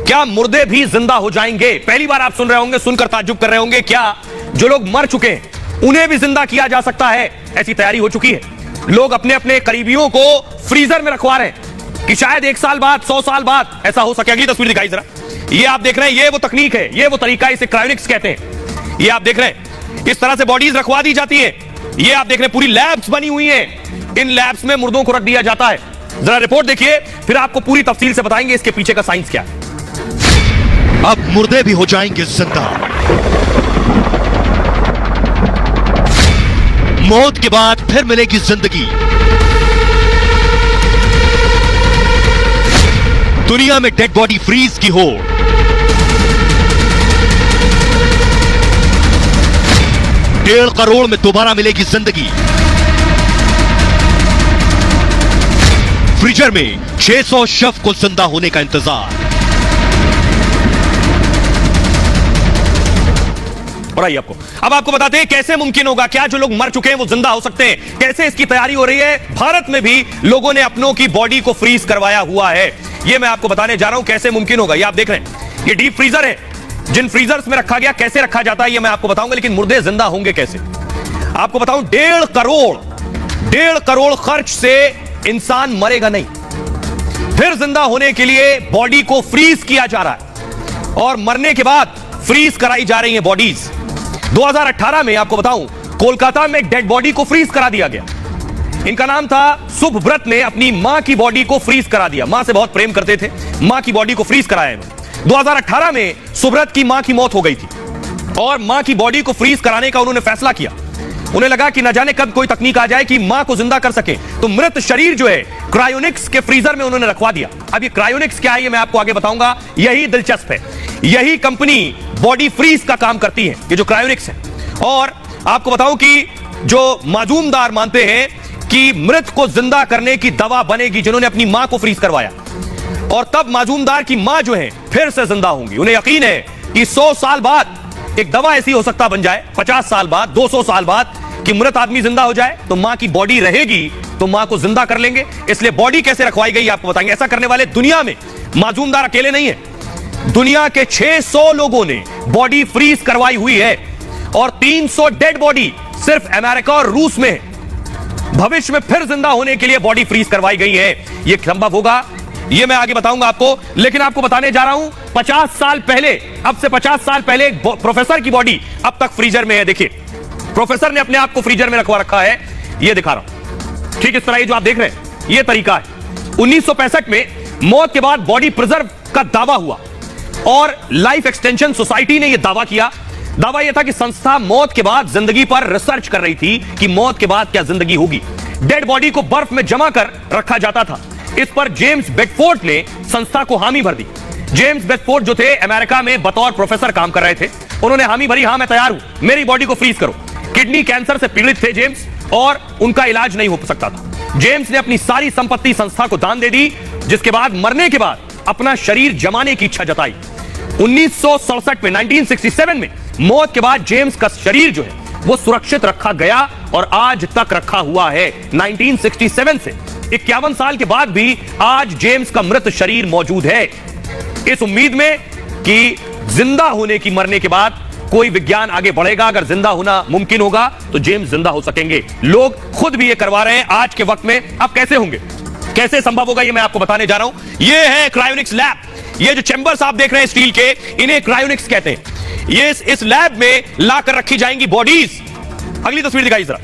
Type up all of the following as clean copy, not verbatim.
क्या मुर्दे भी जिंदा हो जाएंगे? पहली बार आप सुन रहे होंगे, सुनकर ताज्जुब कर रहे होंगे, क्या जो लोग मर चुके हैं उन्हें भी जिंदा किया जा सकता है? ऐसी तैयारी हो चुकी है। लोग अपने अपने करीबियों को फ्रीजर में रखवा रहे हैं कि शायद 1 साल बाद, 100 साल बाद ऐसा हो सके। अगली तस्वीर दिखाई जरा। ये आप देख रहे हैं, ये वो तकनीक है, ये वो तरीका, इसे क्रायोनिक्स कहते हैं। ये आप देख रहे हैं, इस तरह से बॉडीज रखवा दी जाती है। ये आप देख रहे हैं, पूरी लैब्स बनी हुई हैं। इन लैब्स में मुर्दों को रख दिया जाता है। जरा रिपोर्ट देखिए, फिर आपको पूरी तफसील से बताएंगे इसके पीछे का साइंस क्या है। अब मुर्दे भी हो जाएंगे जिंदा। मौत के बाद फिर मिलेगी जिंदगी। दुनिया में डेड बॉडी फ्रीज की होड़। डेढ़ करोड़ में दोबारा मिलेगी जिंदगी। फ्रीजर में 600 शव को जिंदा होने का इंतजार। और आइए अब आपको बताते हैं कैसे मुमकिन होगा, क्या जो लोग मर चुके हैं वो जिंदा हो सकते हैं, कैसे इसकी तैयारी हो रही है। भारत में भी लोगों ने अपनों की बॉडी को फ्रीज करवाया हुआ है। ये मैं आपको बताने जा रहा हूं कैसे मुमकिन होगा। ये आप देख रहे हैं, ये डीप फ्रीजर है। जिन फ्रीजर्स में रखा गया, कैसे रखा जाता है ये मैं आपको बताऊंगा, लेकिन मुर्दे जिंदा होंगे कैसे आपको बताऊं। 1.5 करोड़ खर्च से इंसान मरेगा नहीं, फिर जिंदा होने के लिए बॉडी को फ्रीज किया जा रहा है और मरने के बाद फ्रीज कराई जा रही है बॉडीज। 2018 में आपको बताऊं, कोलकाता में एक डेड बॉडी को फ्रीज करा दिया गया। इनका नाम था सुभव्रत ने अपनी मां की बॉडी को फ्रीज करा दिया। मां से बहुत प्रेम करते थे, मां की बॉडी को फ्रीज कराया इन्होंने। 2018 में सुभव्रत की मां की मौत हो गई थी और मां की बॉडी को फ्रीज कराने का उन्होंने फैसला किया। उन्हें लगा कि न जाने कब कोई तकनीक आ जाए कि मां को जिंदा कर सके, तो मृत शरीर जो है क्रायोनिक्स के फ्रीजर में उन्होंने रखवा दिया। अब ये क्रायोनिक्स क्या है ये मैं आपको आगे बताऊंगा। यही दिलचस्प है, यही कंपनी बॉडी फ्रीज का काम करती है, ये जो क्रायोनिक्स है। और आपको बताऊं कि जो माजूमदार मानते हैं कि मृत को जिंदा करने की दवा बनेगी, जिन्होंने अपनी मां को फ्रीज करवाया, और तब माजूमदार की मां जो है फिर से जिंदा होंगी। उन्हें यकीन है कि 100 साल बाद एक दवा ऐसी हो सकता बन जाए, 50 साल बाद, 200 साल बाद, कि मृत आदमी जिंदा हो जाए तो मां की बॉडी रहेगी, तो मां को जिंदा कर लेंगे। इसलिए बॉडी कैसे रखवाई गई आपको बताएंगे। ऐसा करने वाले दुनिया में माजूमदार अकेले नहीं है, दुनिया के 600 लोगों ने बॉडी फ्रीज करवाई हुई है और 300 डेड बॉडी सिर्फ अमेरिका और रूस में है। भविष्य में फिर जिंदा होने के लिए बॉडी फ्रीज करवाई गई है। यह संभव होगा, यह मैं आगे बताऊंगा आपको, लेकिन आपको बताने जा रहा हूं 50 साल पहले, अब से 50 साल पहले एक प्रोफेसर की बॉडी अब तक फ्रीजर में है। देखिए, प्रोफेसर ने अपने आप को फ्रीजर में रखवा रखा है। यह दिखा रहा हूं, ठीक इस तरह ये जो आप देख रहे हैं, यह तरीका है। 1965 में मौत के बाद बॉडी प्रिजर्व का दावा हुआ और लाइफ एक्सटेंशन सोसाइटी ने यह दावा किया। दावा यह था कि संस्था मौत के बाद जिंदगी पर रिसर्च कर रही थी कि मौत के बाद क्या जिंदगी होगी। डेड बॉडी को बर्फ में जमा कर रखा जाता था। इस पर जेम्स बेडफोर्ड ने संस्था को हामी भर दी। जेम्स बेडफोर्ड जो थे अमेरिका में बतौर प्रोफेसर काम कर रहे थे, उन्होंने हामी भरी, हां मैं तैयार हूं, मेरी बॉडी को फ्रीज करो। किडनी कैंसर से पीड़ित थे जेम्स और उनका इलाज नहीं हो सकता था। जेम्स ने अपनी सारी संपत्ति संस्था को दान दे दी, जिसके बाद मरने के बाद अपना शरीर जमाने की इच्छा जताई। 1967 में, 1967 में मौत के बाद जेम्स का शरीर जो है वो सुरक्षित रखा गया और आज तक रखा हुआ है। 1967 से 51 साल के बाद भी आज जेम्स का मृत शरीर मौजूद है, इस उम्मीद में कि जिंदा होने की, मरने के बाद कोई विज्ञान आगे बढ़ेगा। अगर जिंदा होना मुमकिन होगा तो जेम्स जिंदा हो सकेंगे। लोग खुद भी ये करवा रहे हैं आज के वक्त में। अब कैसे होंगे, कैसे संभव होगा, ये मैं आपको बताने जा रहा हूं। ये है क्रायोनिक्स लैब। ये जो चैंबर्स आप देख रहे हैं स्टील के, इन्हें क्रायोनिक्स कहते हैं। ये इस लैब में लाकर रखी जाएंगी बॉडीज। अगली तस्वीर दिखाई जरा।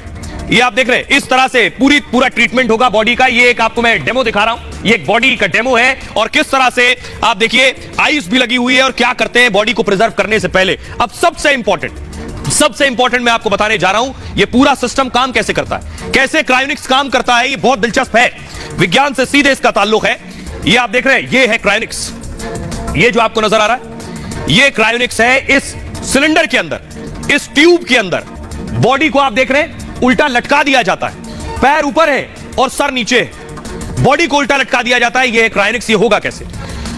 ये आप देख रहे हैं, इस तरह से पूरा ट्रीटमेंट होगा बॉडी का। ये एक आपको मैं डेमो दिखा रहा हूं, ये एक बॉडी का डेमो है और किस तरह से आप देखिए आइस भी लगी हुई है और क्या करते हैं बॉडी को प्रिजर्व करने से पहले। अब सबसे इंपॉर्टेंट मैं आपको बताने जा रहा हूं, ये पूरा सिस्टम काम कैसे करता है, कैसे क्रायोनिक्स काम करता है। ये बहुत दिलचस्प है, विज्ञान से सीधे इसका ताल्लुक है। ये आप देख रहे हैं, ये है क्रायोनिक्स। ये जो आपको नजर आ रहा है, ये क्रायोनिक्स है। इस सिलेंडर के अंदर, इस ट्यूब के अंदर बॉडी को आप देख रहे हैं उल्टा लटका दिया जाता है। पैर ऊपर है और सर नीचे है, बॉडी को उल्टा लटका दिया जाता है। ये क्रायोनिक्स। ये होगा कैसे?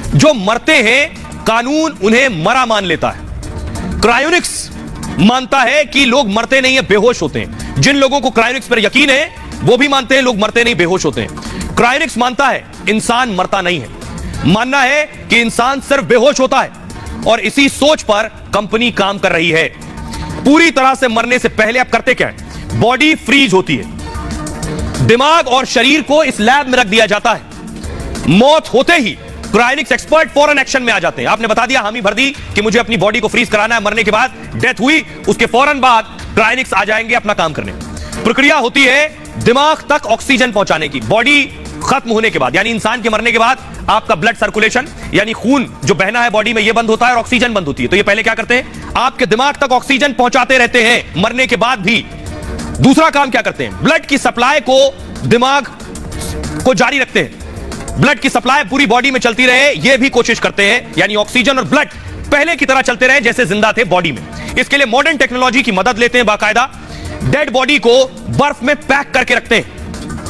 जो मरते हैं कानून उन्हें मरा मान लेता है। क्रायोनिक्स मानता है कि लोग मरते नहीं है, बेहोश होते हैं। जिन लोगों को क्रायोनिक्स पर यकीन है वो भी मानते हैं लोग मरते नहीं, बेहोश होते हैं। क्रायोनिक्स मानता है इंसान मरता नहीं है। मानना है कि इंसान सिर्फ बेहोश होता है और इसी सोच पर कंपनी काम कर रही है। पूरी तरह से मरने से पहले आप करते क्या है? बॉडी फ्रीज होती है, दिमाग और शरीर को इस लैब में रख दिया जाता है। मौत होते ही क्रायोनिक्स एक्सपर्ट फौरन एक्शन में आ जाते हैं। आपने बता दिया, हामी भर दी कि मुझे अपनी बॉडी को फ्रीज कराना है, मरने के बाद डेथ हुई, उसके फौरन बाद क्रायोनिक्स आ जाएंगे अपना काम करने। प्रक्रिया होती है दिमाग तक ऑक्सीजन पहुंचाने की। बॉडी खत्म होने के बाद, यानी इंसान के मरने के बाद आपका ब्लड सर्कुलेशन यानी खून जो बहना है बॉडी में, यह बंद होता है और ऑक्सीजन बंद होती है। तो ये पहले क्या करते हैं? आपके दिमाग तक ऑक्सीजन पहुंचाते रहते हैं मरने के बाद भी। दूसरा काम क्या करते हैं? ब्लड की सप्लाई को दिमाग को जारी रखते हैं, ब्लड की सप्लाई पूरी बॉडी में चलती रहे, यह भी कोशिश करते हैं, यानी ऑक्सीजन और ब्लड पहले की तरह चलते रहे जैसे जिंदा थे बॉडी में। इसके लिए मॉडर्न टेक्नोलॉजी की मदद लेते हैं। बाकायदा डेड बॉडी को बर्फ में पैक करके रखते हैं।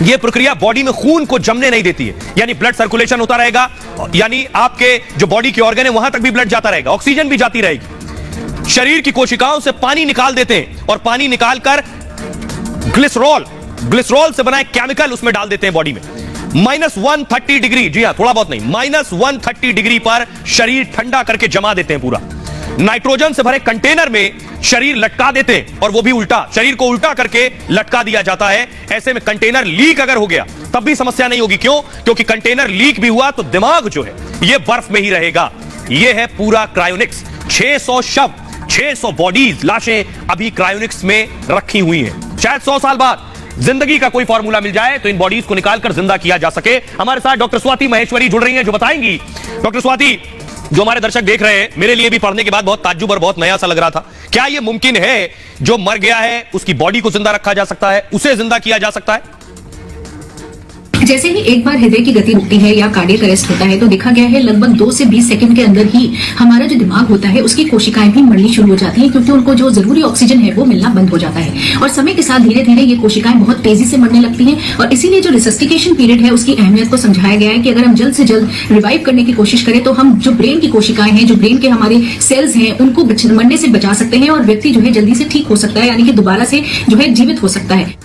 यह प्रक्रिया बॉडी में खून को जमने नहीं देती है, यानी ब्लड सर्कुलेशन होता रहेगा, यानी आपके जो बॉडी के ऑर्गन है वहां तक भी ब्लड जाता रहेगा, ऑक्सीजन भी जाती रहेगी। शरीर की कोशिकाओं से पानी निकाल देते हैं और पानी निकालकर ग्लिसरॉल से बना एक केमिकल उसमें डाल देते हैं बॉडी में। -130 डिग्री, जी हां, थोड़ा बहुत नहीं, -130 डिग्री पर शरीर ठंडा करके जमा देते हैं पूरा। नाइट्रोजन से भरे कंटेनर में शरीर लटका देते हैं, और वो भी उल्टा, शरीर को उल्टा करके लटका दिया जाता है। ऐसे में कंटेनर लीक अगर हो गया तब भी समस्या नहीं होगी। क्यों? क्योंकि कंटेनर लीक भी हुआ तो दिमाग जो है ये बर्फ में ही रहेगा। ये है पूरा क्रायोनिक्स। 600 शव, 600 बॉडीज, लाशें अभी क्रायोनिक्स में रखी हुई हैं। शायद 100 साल बाद जिंदगी का कोई फॉर्मूला मिल जाए तो इन बॉडीज को निकालकर जिंदा किया जा सके। हमारे साथ डॉक्टर स्वाति महेश्वरी जुड़ रही हैं जो बताएंगी। डॉक्टर स्वाति, जो हमारे दर्शक देख रहे हैं, मेरे लिए भी पढ़ने के बाद बहुत ताज्जुब और बहुत नया सा लग रहा था। क्या यह मुमकिन है जो मर गया है उसकी बॉडी को जिंदा रखा जा सकता है, उसे जिंदा किया जा सकता है? जैसे ही एक बार हृदय की गति रुकती है या कार्डियक अरेस्ट होता है तो देखा गया है लगभग 2 से 20 सेकंड के अंदर ही हमारा जो दिमाग होता है उसकी कोशिकाएं भी मरनी शुरू हो जाती हैं, क्योंकि उनको जो जरूरी ऑक्सीजन है वो मिलना बंद हो जाता है। और समय के साथ धीरे धीरे ये कोशिकाएं बहुत तेजी से मरने लगती हैं। और इसीलिए जो रिसस्टिकेशन पीरियड है उसकी अहमियत को समझाया गया है कि अगर हम जल्द से जल्द रिवाइव करने की कोशिश करें तो हम जो ब्रेन की कोशिकाएं हैं, जो ब्रेन के हमारे सेल्स हैं, उनको मरने से बचा सकते हैं और व्यक्ति जो है जल्दी से ठीक हो सकता है, यानी कि दोबारा से जो है जीवित हो सकता है।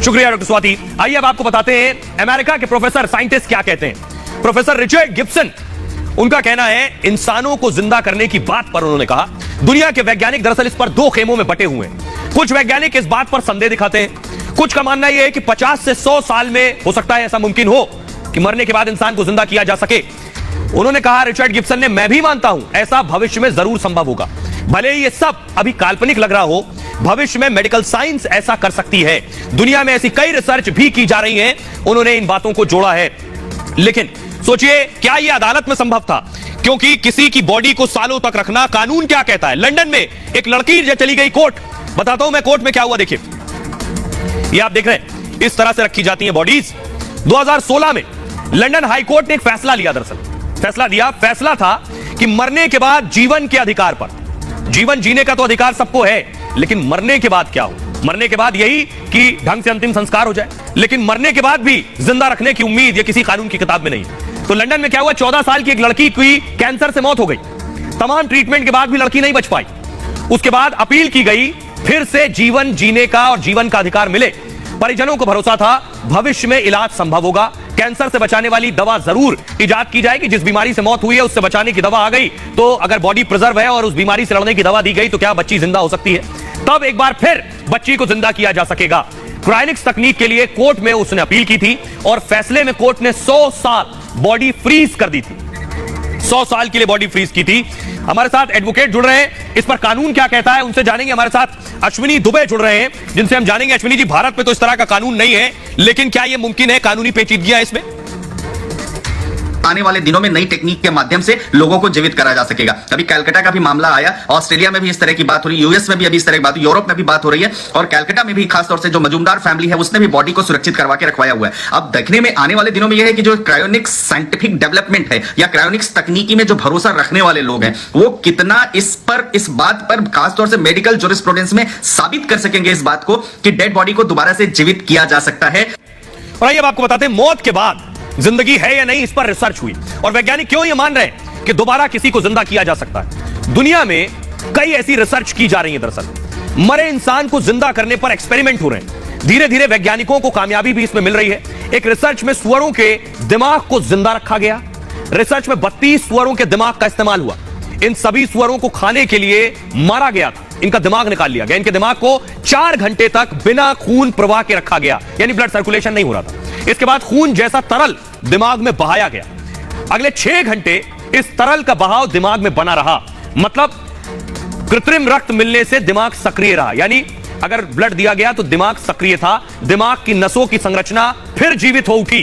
शुक्रिया डॉक्टर स्वाति। आइए अब आपको बताते हैं अमेरिका के प्रोफेसर साइंटिस्ट क्या कहते हैं। प्रोफेसर रिचर्ड गिब्सन, उनका कहना है इंसानों को जिंदा करने की बात पर उन्होंने कहा दुनिया के वैज्ञानिक दरअसल इस पर 2 खेमों में बटे हुए हैं। कुछ वैज्ञानिक इस बात पर संदेह दिखाते हैं, कुछ का मानना यह है कि 50 से 100 साल में हो सकता है ऐसा मुमकिन हो कि मरने के बाद इंसान को जिंदा किया जा सके। उन्होंने कहा, रिचर्ड गिब्सन ने, मैं भी मानता हूं ऐसा भविष्य में जरूर संभव होगा। भले ही ये सब अभी काल्पनिक लग रहा हो, भविष्य में मेडिकल साइंस ऐसा कर सकती है। दुनिया में ऐसी कई रिसर्च भी की जा रही हैं। उन्होंने इन बातों को जोड़ा है। लेकिन सोचिए, क्या यह अदालत में संभव था? क्योंकि किसी की बॉडी को सालों तक रखना, कानून क्या कहता है? लंदन में एक लड़की जो चली गई कोर्ट, बताता हूं मैं कोर्ट में क्या हुआ। देखिए, ये आप देख रहे हैं, इस तरह से रखी जाती हैं बॉडीज। 2016 में लंदन हाई कोर्ट ने एक फैसला लिया। दरअसल फैसला था कि मरने के बाद जीवन के अधिकार पर, जीवन जीने का तो अधिकार सबको है, लेकिन मरने के बाद क्या हो? मरने के बाद यही कि ढंग से अंतिम संस्कार हो जाए, लेकिन मरने के बाद भी जिंदा रखने की उम्मीद ये किसी कानून की किताब में नहीं। तो लंदन में क्या हुआ, 14 साल की एक लड़की की कैंसर से मौत हो गई। तमाम ट्रीटमेंट के बाद भी लड़की नहीं बच पाई। उसके बाद अपील की गई, फिर से जीवन जीने का और जीवन का अधिकार मिले। परिजनों को भरोसा था भविष्य में इलाज संभव होगा, कैंसर से बचाने वाली दवा जरूर इजाद की जाएगी। जिस बीमारी से मौत हुई है उससे बचाने की दवा आ गई, तो अगर बॉडी प्रिजर्व है और उस बीमारी से लड़ने की दवा दी गई तो क्या बच्ची जिंदा हो सकती है? तब एक बार फिर बच्ची को जिंदा किया जा सकेगा। क्रायोनिक्स तकनीक के लिए कोर्ट में उसने अपील की थी और फैसले में कोर्ट ने 100 साल बॉडी फ्रीज कर दी थी। 100 साल के लिए बॉडी फ्रीज की थी। हमारे साथ एडवोकेट जुड़ रहे हैं, इस पर कानून क्या कहता है उनसे जानेंगे। हमारे साथ अश्विनी दुबे जुड़ रहे हैं, जिनसे हम जानेंगे। अश्विनी जी, भारत में तो इस तरह का कानून नहीं है, लेकिन क्या यह मुमकिन है? कानूनी पेचीदगियां इसमें? आने वाले दिनों में नई टेक्निक के माध्यम से लोगों को जीवित करा जा सकेगा। अभी कलकत्ता का भी मामला आया, ऑस्ट्रेलिया में भी इस तरह की बात हो रही है, यूएस में भी अभी इस तरह की बात, यूरोप में भी बात हो रही है, और कलकत्ता में भी खासतौर से जो मजूमदार फैमिली है उसने भी बॉडी को सुरक्षित करवा के रखवाया हुआ है। अब देखने में आने वाले दिनों में यह है कि जो क्रायोनिक्स साइंटिफिक डेवलपमेंट है या क्रायोनिक्स तकनीकी में जो भरोसा रखने वाले लोग हैं वो कितना इस बात पर खासतौर से मेडिकल जूरिस्प्रूडेंस में साबित कर सकेंगे इस बात को कि डेड बॉडी को दोबारा से जीवित किया जा सकता है। और आइए अब आपको बताते हैं, मौत के बाद जिंदगी है या नहीं, इस पर रिसर्च हुई और वैज्ञानिक क्यों ये मान रहे हैं कि दोबारा किसी को जिंदा किया जा सकता है। दुनिया में कई ऐसी रिसर्च की जा रही है। दरअसल मरे इंसान को जिंदा करने पर एक्सपेरिमेंट हो रहे हैं। धीरे धीरे वैज्ञानिकों को कामयाबी भी इसमें मिल रही है। एक रिसर्च में सुअरों के दिमाग को जिंदा रखा गया। रिसर्च में 32 सुअरों के दिमाग का इस्तेमाल हुआ। इन सभी सुअरों को खाने के लिए मारा गया था। इनका दिमाग निकाल लिया गया। इनके दिमाग को 4 घंटे तक बिना खून प्रवाह के रखा गया, यानी ब्लड सर्कुलेशन नहीं हो रहा था। इसके बाद खून जैसा तरल दिमाग में बहाया गया। अगले 6 घंटे इस तरल का बहाव दिमाग में बना रहा। मतलब कृत्रिम रक्त मिलने से दिमाग सक्रिय रहा, यानी अगर ब्लड दिया गया तो दिमाग सक्रिय था। दिमाग की नसों की संरचना फिर जीवित हो उठी।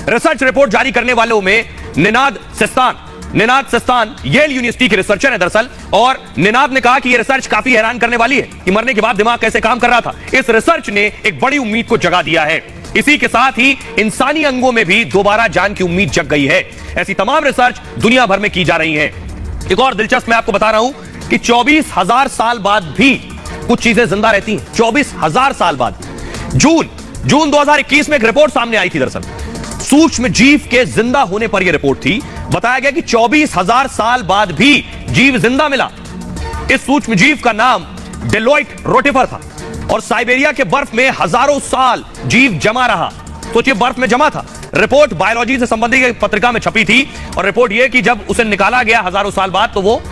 रिसर्च रिपोर्ट जारी करने वालों में निनाद सेस्तान येल यूनिवर्सिटी के रिसर्चर है दरअसल, और निनाद ने कहा कि यह रिसर्च काफी हैरान करने वाली है कि मरने के बाद दिमाग कैसे काम कर रहा था। इस रिसर्च ने एक बड़ी उम्मीद को जगा दिया है। इसी के साथ ही इंसानी अंगों में भी दोबारा जान की उम्मीद जग गई है। ऐसी तमाम रिसर्च दुनिया भर में की जा रही है। एक और दिलचस्प मैं आपको बता रहा हूं कि 24,000 साल बाद भी कुछ चीजें जिंदा रहती हैं। 24,000 साल बाद। जून 2021 में एक रिपोर्ट सामने आई थी दरअसल, सूक्ष्म जीव के जिंदा होने पर यह रिपोर्ट थी। बताया गया कि 24,000 साल बाद भी जीव जिंदा मिला। इस सूक्ष्म जीव का नाम डेलोइट रोटिफर था और साइबेरिया के बर्फ में हजारों साल जीव जमा रहा। सोचिए, बर्फ में जमा था। रिपोर्ट बायोलॉजी से संबंधित पत्रिका में छपी थी और रिपोर्ट यह कि जब उसे निकाला गया हजारों साल बाद तो वो